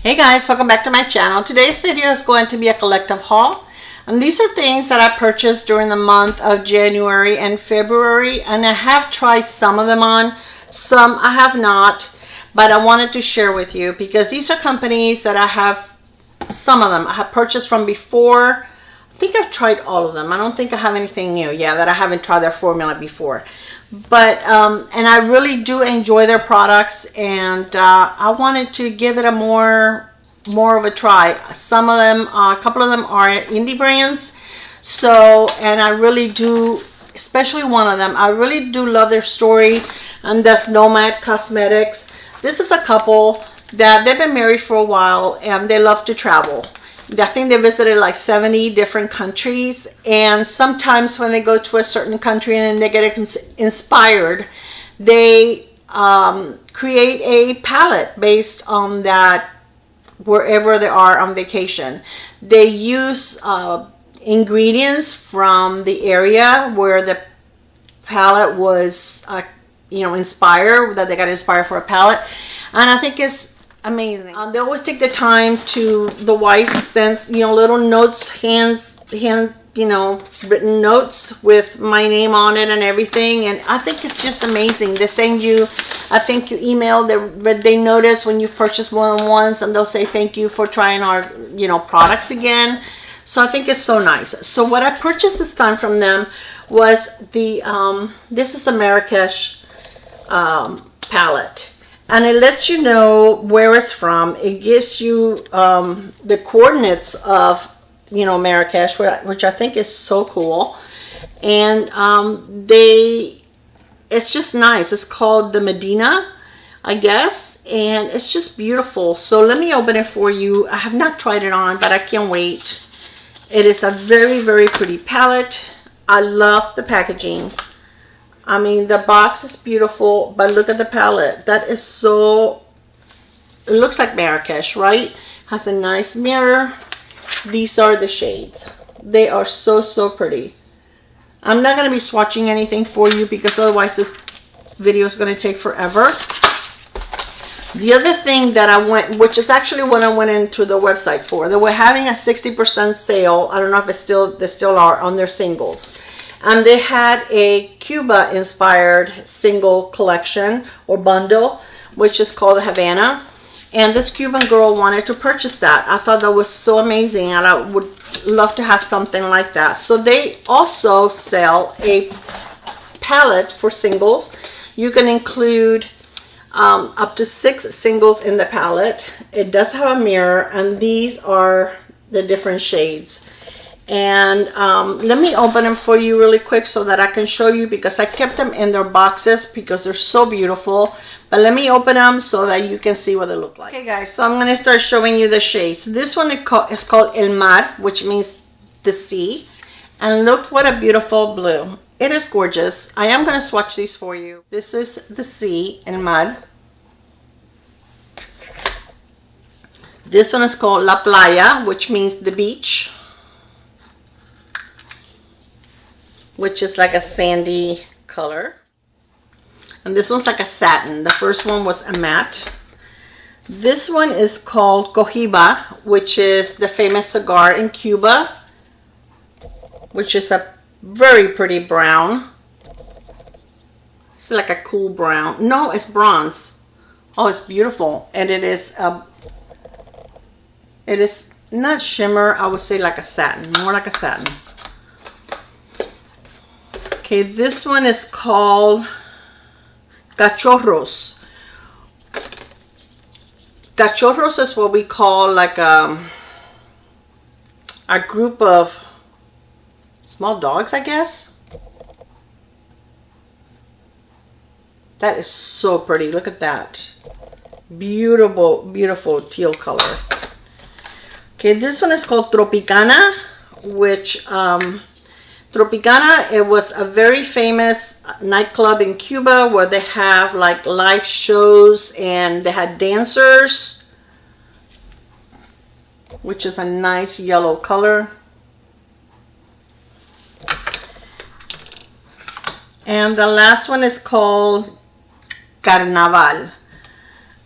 Hey guys, welcome back to my channel. Today's video is going to be a collective haul, and these are things that I purchased during the month of January and February, and I have tried some of them on, some I have not, but I wanted to share with you because these are companies that I have, some of them I have purchased from before. I think I've tried all of them. I don't think I have anything new, that I haven't tried their formula before. But and I really do enjoy their products, and I wanted to give it a more of a try. Some of them, a couple of them are indie brands, so, and I really do, especially one of them, I really do love their story, and that's Nomad Cosmetics. This is a couple that they've been married for a while and they love to travel. I think they visited like 70 different countries, and sometimes when they go to a certain country and they get inspired, they create a palette based on that wherever they are on vacation. They use ingredients from the area where the palette was inspired, that they got inspired for a palette, and I think it's amazing. They always take the time to, the wife sends little notes, written notes with my name on it and everything, and I think it's just amazing. They send you, I think you email, they notice when you've purchased more than once, and they'll say thank you for trying our products again. So I think it's so nice. So what I purchased this time from them was the this is the Marrakesh palette. And it lets you know where it's from. It gives you the coordinates of, Marrakesh, which I think is so cool. And it's just nice. It's called the Medina, I guess. And it's just beautiful. So let me open it for you. I have not tried it on, but I can't wait. It is a very, very pretty palette. I love the packaging. I mean, the box is beautiful, but look at the palette. That is so, it looks like Marrakesh, right? Has a nice mirror. These are the shades. They are so, so pretty. I'm not going to be swatching anything for you because otherwise this video is going to take forever. The other thing that I went, which is actually what I went into the website for, they were having a 60% sale. I don't know if they still are on their singles. And they had a Cuba inspired single collection or bundle, which is called Havana. And this Cuban girl wanted to purchase that. I thought that was so amazing, and I would love to have something like that. So they also sell a palette for singles. You can include up to 6 singles in the palette. It does have a mirror, and these are the different shades. And let me open them for you really quick so that I can show you, because I kept them in their boxes because they're so beautiful. But let me open them so that you can see what they look like. Okay guys, so I'm going to start showing you the shades. This one is called El Mar, which means the sea. And look what a beautiful blue. It is gorgeous. I am going to swatch these for you. This is the sea, El Mar. This one is called La Playa, which means the beach, which is like a sandy color. And this one's like a satin. The first one was a matte. This one is called Cohiba, which is the famous cigar in Cuba, which is a very pretty brown. It's like a cool brown. No, it's bronze. Oh, it's beautiful. And it is not shimmer. I would say like a satin, more like a satin. Okay, this one is called Cachorros. Cachorros is what we call like a group of small dogs, I guess. That is so pretty. Look at that. Beautiful, beautiful teal color. Okay, this one is called Tropicana, which Tropicana, it was a very famous nightclub in Cuba where they have like live shows, and they had dancers, which is a nice yellow color. And the last one is called Carnaval.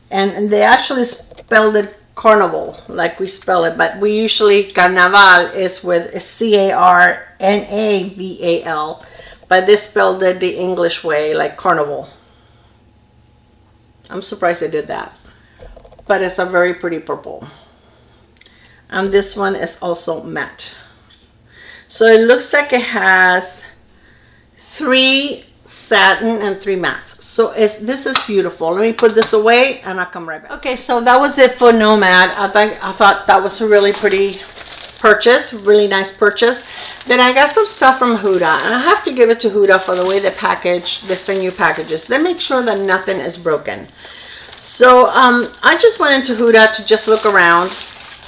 And they actually spelled it carnival, like we spell it, but we usually, carnaval is with a C-A-R-N-A-V-A-L, but they spelled it the English way, like carnival. I'm surprised they did that, but it's a very pretty purple. And this one is also matte. So it looks like it has 3 satin and 3 mattes. So this is beautiful. Let me put this away and I'll come right back. Okay, so that was it for Nomad. I thought that was a really pretty purchase, really nice purchase. Then I got some stuff from Huda, and I have to give it to Huda for the way they send you packages. They make sure that nothing is broken. So I just went into Huda to just look around,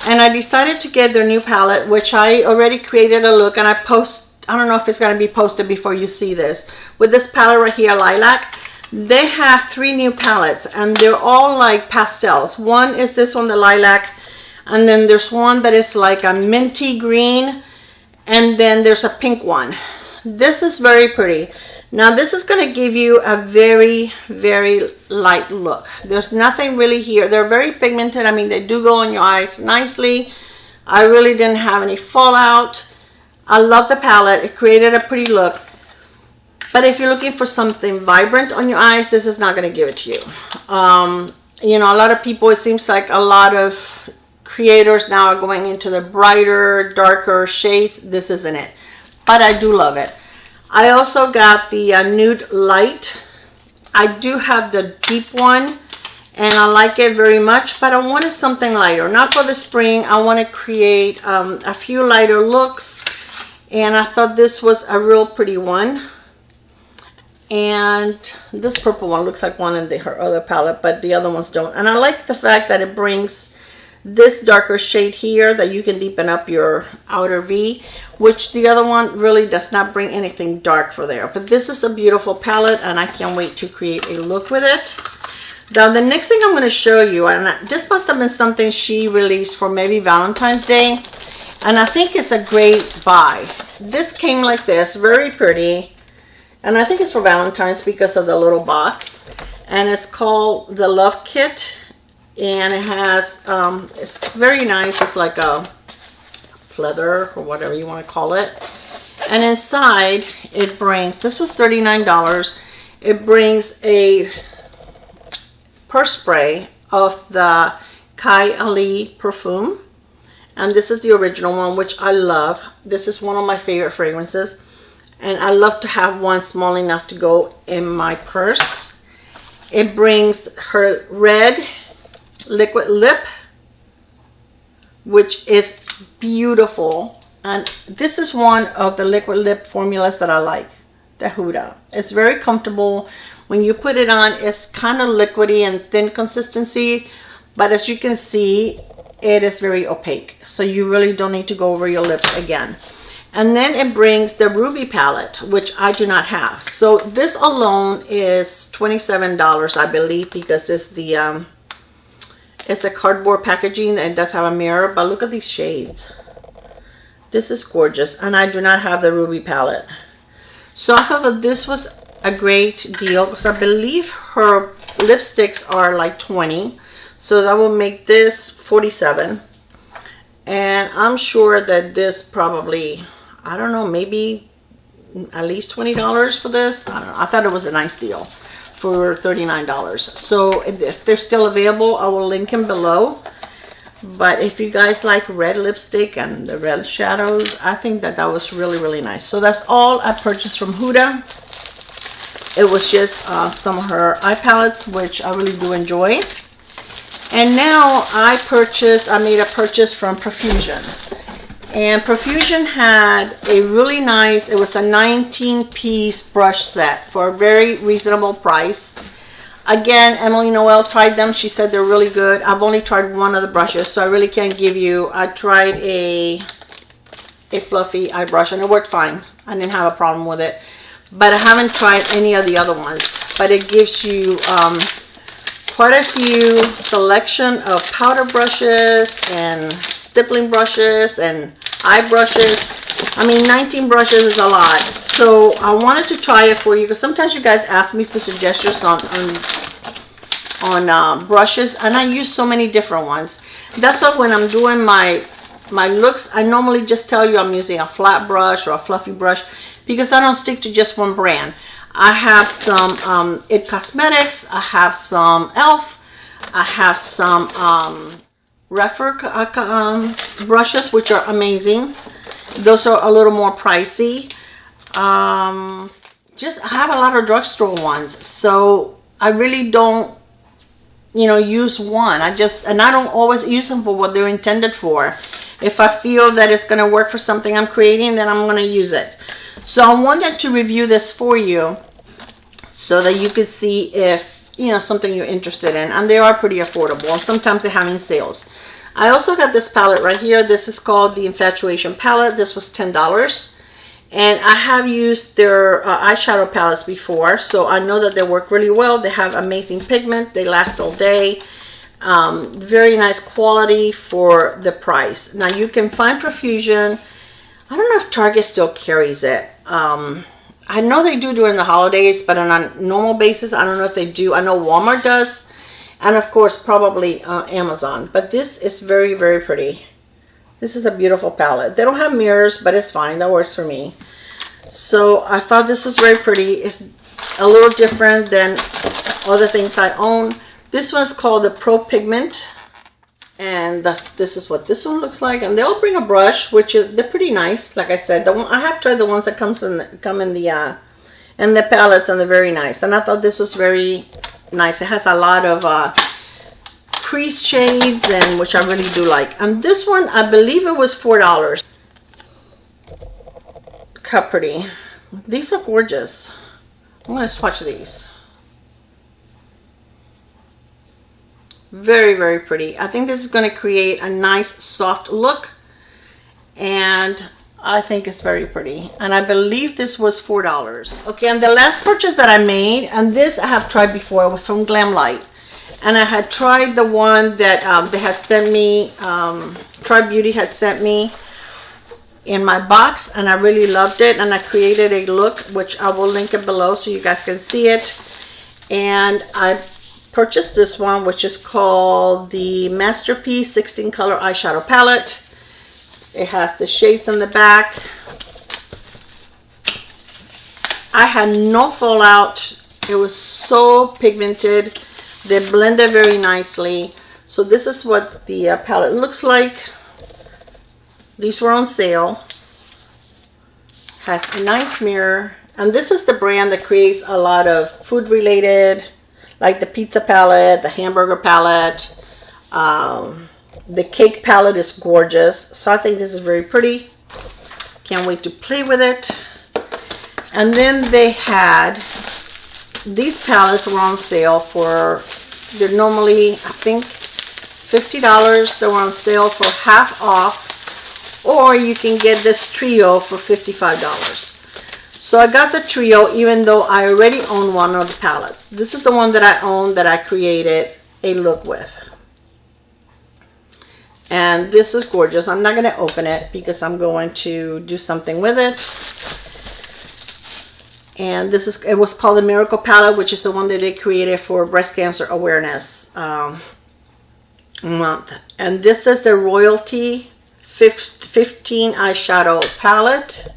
and I decided to get their new palette, which I already created a look, and I don't know if it's going to be posted before you see this. With this palette right here, Lilac, they have 3 new palettes, and they're all like pastels. One is this one, the Lilac, and then there's one that is like a minty green, and then there's a pink one. This is very pretty. Now this is going to give you a very, very light look. There's nothing really here. They're very pigmented. I mean, they do go on your eyes nicely. I really didn't have any fallout. I love the palette. It created a pretty look. But if you're looking for something vibrant on your eyes, this is not going to give it to you. You know, a lot of people, it seems like a lot of creators now are going into the brighter, darker shades. This isn't it. But I do love it. I also got the Nude Light. I do have the deep one, and I like it very much, but I wanted something lighter. Not for the spring. I want to create a few lighter looks, and I thought this was a real pretty one. And this purple one looks like one in her other palette, but the other ones don't. And I like the fact that it brings this darker shade here that you can deepen up your outer V, which the other one really does not bring anything dark for there. But this is a beautiful palette, and I can't wait to create a look with it. Now the next thing I'm going to show you, and this must have been something she released for maybe Valentine's Day, and I think it's a great buy. This came like this, very pretty. And I think it's for Valentine's because of the little box. And it's called the Love Kit. And it has, it's very nice. It's like a pleather or whatever you want to call it. And inside it brings, this was $39. It brings a purse spray of the Kai Ali perfume. And this is the original one, which I love. This is one of my favorite fragrances. And I love to have one small enough to go in my purse. It brings her red liquid lip, which is beautiful. And this is one of the liquid lip formulas that I like, the Huda. It's very comfortable. When you put it on, it's kind of liquidy and thin consistency. But as you can see, it is very opaque. So you really don't need to go over your lips again. And then it brings the Ruby palette, which I do not have. So this alone is $27, I believe, because it's the it's a cardboard packaging and it does have a mirror. But look at these shades. This is gorgeous, and I do not have the Ruby palette. So I thought that this was a great deal because I believe her lipsticks are like 20, so that will make this 47. And I'm sure that this probably, I don't know, maybe at least $20 for this. I don't know. I thought it was a nice deal for $39. So if they're still available, I will link them below. But if you guys like red lipstick and the red shadows, I think that that was really, really nice. So that's all I purchased from Huda. It was just some of her eye palettes, which I really do enjoy. And now I made a purchase from Profusion. And Profusion had a really nice, it was a 19-piece brush set for a very reasonable price. Again, Emily Noel tried them. She said they're really good. I've only tried one of the brushes, so I really can't give you. I tried a fluffy eye brush, and it worked fine. I didn't have a problem with it. But I haven't tried any of the other ones. But it gives you quite a few selection of powder brushes and stippling brushes and eye brushes. I mean, 19 brushes is a lot. So I wanted to try it for you because sometimes you guys ask me for suggestions on brushes, and I use so many different ones. That's why when I'm doing my looks, I normally just tell you I'm using a flat brush or a fluffy brush, because I don't stick to just one brand. I have some It Cosmetics, I have some e.l.f., I have some Refer brushes, which are amazing. Those are a little more pricey. Just I have a lot of drugstore ones, so I really don't, you know, use one. I don't always use them for what they're intended for. If I feel that it's going to work for something I'm creating, then I'm going to use it. So I wanted to review this for you so that you could see if, you know, something you're interested in. And they are pretty affordable. Sometimes they're having sales. I also got this palette right here. This is called the Infatuation palette. This was $10. And I have used their eyeshadow palettes before, so I know that they work really well. They have amazing pigment. They last all day. Very nice quality for the price. Now you can find Profusion. I don't know if Target still carries it. I know they do during the holidays, but on a normal basis, I don't know if they do. I know Walmart does, and of course probably Amazon. But this is very, very pretty. This is a beautiful palette. They don't have mirrors, but it's fine. That works for me. So I thought this was very pretty. It's a little different than other things I own. This one's called the Pro Pigment, and this is what this one looks like. And they all bring a brush, which is, they're pretty nice. Like I said, I have tried the ones that come in the palettes, and they're very nice. And I thought this was very nice. It has a lot of crease shades, and which I really do like. And this one, I believe it was $4. Look how pretty. These are gorgeous. I'm going to swatch these. Very, very pretty. I think this is going to create a nice soft look, and I think it's very pretty. And I believe this was $4. Okay, and the last purchase that I made, and this I have tried before, was from Glamlite. And I had tried the one that they had sent me, Huda Beauty had sent me in my box, and I really loved it. And I created a look, which I will link it below so you guys can see it. And I purchased this one, which is called the Masterpiece 16 color eyeshadow palette. It has the shades on the back. I had no fallout. It was so pigmented. They blended very nicely. So this is what the palette looks like. These were on sale. Has a nice mirror. And this is the brand that creates a lot of food related, like the pizza palette, the hamburger palette. The cake palette is gorgeous. So I think this is very pretty. Can't wait to play with it. And then they had, these palettes were on sale for, they're normally, I think, $50. They were on sale for half off. Or you can get this trio for $55. So I got the trio even though I already own one of the palettes. This is the one that I own that I created a look with. And this is gorgeous. I'm not going to open it because I'm going to do something with it. And this is, it was called the Miracle Palette, which is the one that they created for Breast Cancer Awareness Month. And this is the Royalty 15 Eyeshadow Palette.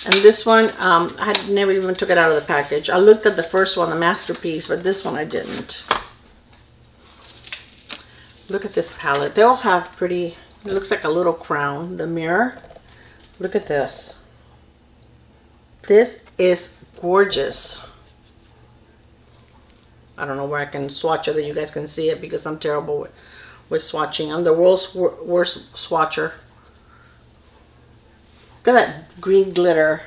And this one, I had never even took it out of the package. I looked at the first one, the Masterpiece, but this one I didn't. Look at this palette. They all have pretty, it looks like a little crown, the mirror. Look at this. This is gorgeous. I don't know where I can swatch it that you guys can see it because I'm terrible with swatching. I'm the world's worst swatcher. Look at that green glitter.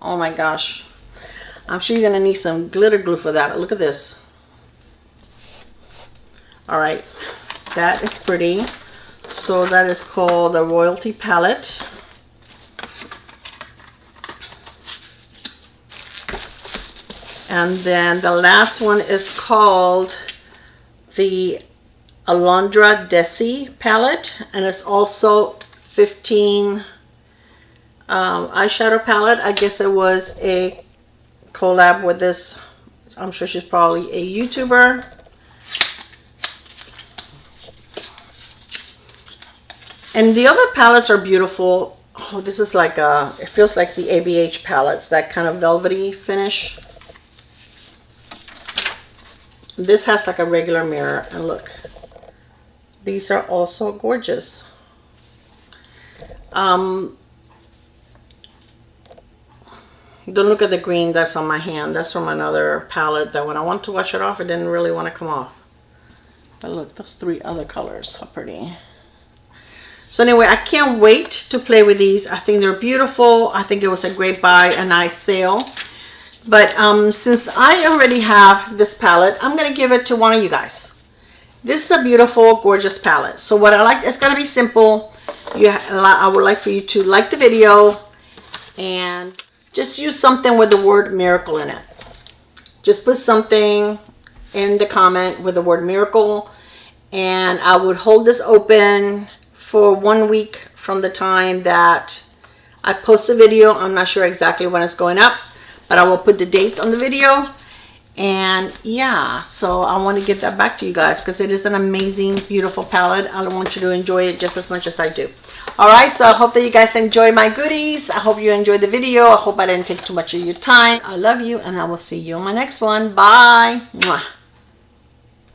Oh my gosh. I'm sure you're going to need some glitter glue for that. But look at this. Alright. That is pretty. So that is called the Royalty Palette. And then the last one is called the Alondra Desi palette. And it's also 15 eyeshadow palette. I guess it was a collab with this. I'm sure she's probably a YouTuber. And the other palettes are beautiful. Oh, this is like it feels like the ABH palettes, that kind of velvety finish. This has like a regular mirror, and look, these are also gorgeous. Don't look at the green that's on my hand. That's from another palette that when I want to wash it off, it didn't really want to come off. But look, those 3 other colors, how pretty. So anyway, I can't wait to play with these. I think they're beautiful. I think it was a great buy, a nice sale. But since I already have this palette, I'm going to give it to one of you guys. This is a beautiful, gorgeous palette. So what I like, it's going to be simple. I would like for you to like the video and just use something with the word miracle in it. Just put something in the comment with the word miracle, and I would hold this open for 1 week from the time that I post the video. I'm not sure exactly when it's going up, but I will put the dates on the video. And yeah, so I want to give that back to you guys because it is an amazing, beautiful palette. I want you to enjoy it just as much as I do. All right, so I hope that you guys enjoy my goodies. I hope you enjoyed the video. I hope I didn't take too much of your time. I love you, and I will see you on my next one. Bye. Mwah.